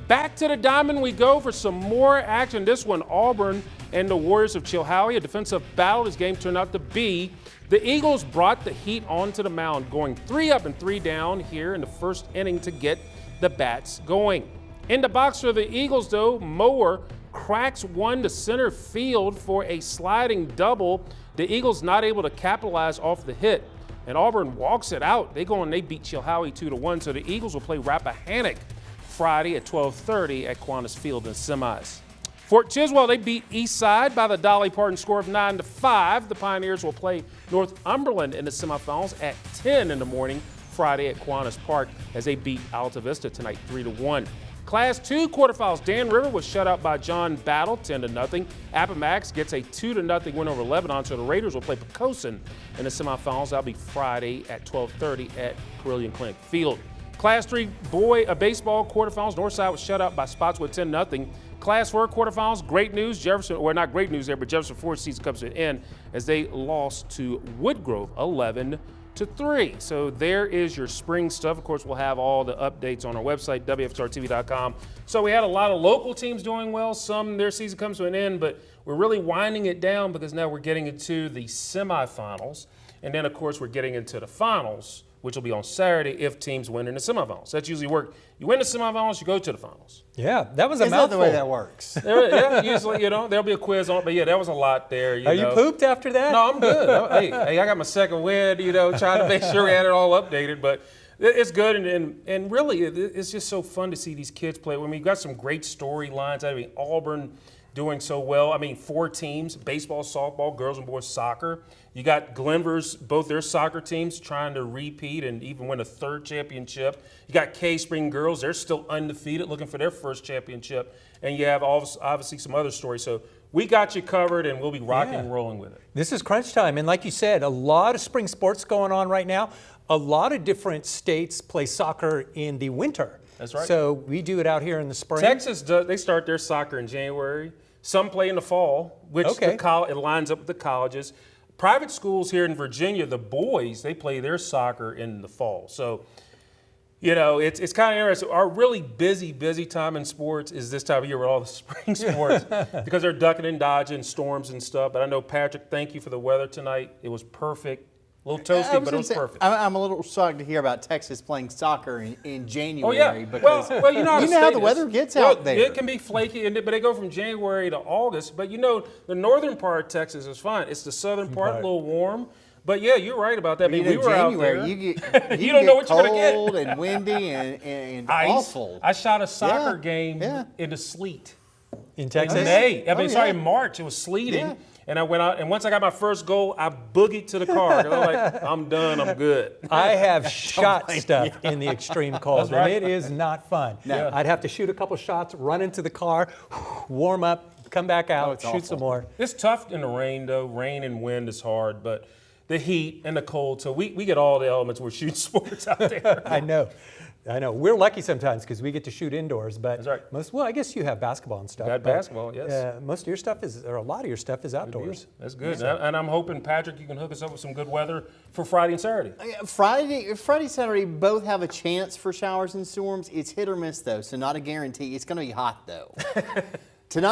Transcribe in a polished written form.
Back to the diamond we go for some more action. This one, Auburn and the Warriors of Chilhowie, a defensive battle. This game turned out to be. The Eagles brought the heat onto the mound, going 3 up and 3 down here in the first inning to get the bats going. In the box for the Eagles, though, Mower cracks one to center field for a sliding double. The Eagles not able to capitalize off the hit, and Auburn walks it out. They go and they beat Chilhowie 2-1, so the Eagles will play Rappahannock Friday at 12:30 at Kiwanis Field in semis. Fort Chiswell, they beat Eastside by the Dolly Parton score of 9-5. The Pioneers will play Northumberland in the semifinals at 10 in the morning Friday at Kiwanis Park as they beat Alta Vista tonight 3-1. Class 2 quarterfinals, Dan River was shut out by John Battle 10-0. Appomattox gets a 2-0 win over Lebanon, so the Raiders will play Poquoson in the semifinals. That'll be Friday at 12:30 at Carillion Clinic Field. Class 3 baseball quarterfinals, Northside was shut out by Spotswood 10-0. Class 4 quarterfinals, great news, Jefferson, or not great news there, but Jefferson Ford season comes to an end as they lost to Woodgrove 11-3. So there is your spring stuff. Of course, we'll have all the updates on our website, WFSRTV.com. So we had a lot of local teams doing well. Some, their season comes to an end, but we're really winding it down because now we're getting into the semifinals. And then, of course, we're getting into the finals, which will be on Saturday if teams win in the semifinals. That's usually work. You win the semifinals, you go to the finals. Yeah, that was a mouthful. Is that the way that works? Yeah, usually, there'll be a quiz on it, but yeah, there was a lot there. Are you pooped after that? No, I'm good. Hey, I got my second win, trying to make sure we had it all updated, but it's good, and really, it's just so fun to see these kids play. I mean, we've got some great storylines. I mean, Auburn doing so well. I mean, 4 teams, baseball, softball, girls and boys soccer. You got Glenver's, both their soccer teams trying to repeat and even win a 3rd championship. You got K-Spring girls, they're still undefeated, looking for their first championship. And you have obviously some other stories. So we got you covered, and we'll be rocking and rolling with it. This is crunch time, and like you said, a lot of spring sports going on right now. A lot of different states play soccer in the winter. That's right. So we do it out here in the spring. Texas, they start their soccer in January. Some play in the fall, which it lines up with the colleges. Private schools here in Virginia, the boys, they play their soccer in the fall. So, it's kind of interesting. Our really busy time in sports is this time of year with all the spring sports because they're ducking and dodging storms and stuff. But I know, Patrick, thank you for the weather tonight. It was perfect. A little toasty, but it was perfect. I'm a little shocked to hear about Texas playing soccer in January. Oh, yeah. Because well, you know how the weather gets out there. It can be flaky, but they go from January to August. But the northern part of Texas is fine. It's the southern part, a little warm. But yeah, you're right about that. I mean, we were January, out there. You don't know what cold you're going to get. Cold and windy and ice. Awful. I shot a soccer game in the sleet. In Texas? In May. In March. It was sleeting. Yeah. And I went out, and once I got my first goal, I boogied to the car. I'm like, I'm done, I'm good. I have shot stuff in the extreme cold, right. and it is not fun. No. I'd have to shoot a couple shots, run into the car, warm up, come back out, shoot some more. It's tough in the rain, though. Rain and wind is hard, but the heat and the cold, so we get all the elements. We're shooting sports out there. I know. We're lucky sometimes because we get to shoot indoors, but that's right. I guess you have basketball and stuff. Got basketball, yes. Most of your stuff a lot of your stuff is outdoors. That's good. Yeah. And I'm hoping, Patrick, you can hook us up with some good weather for Friday and Saturday. Friday, Saturday both have a chance for showers and storms. It's hit or miss, though, so not a guarantee. It's going to be hot, though. Tonight.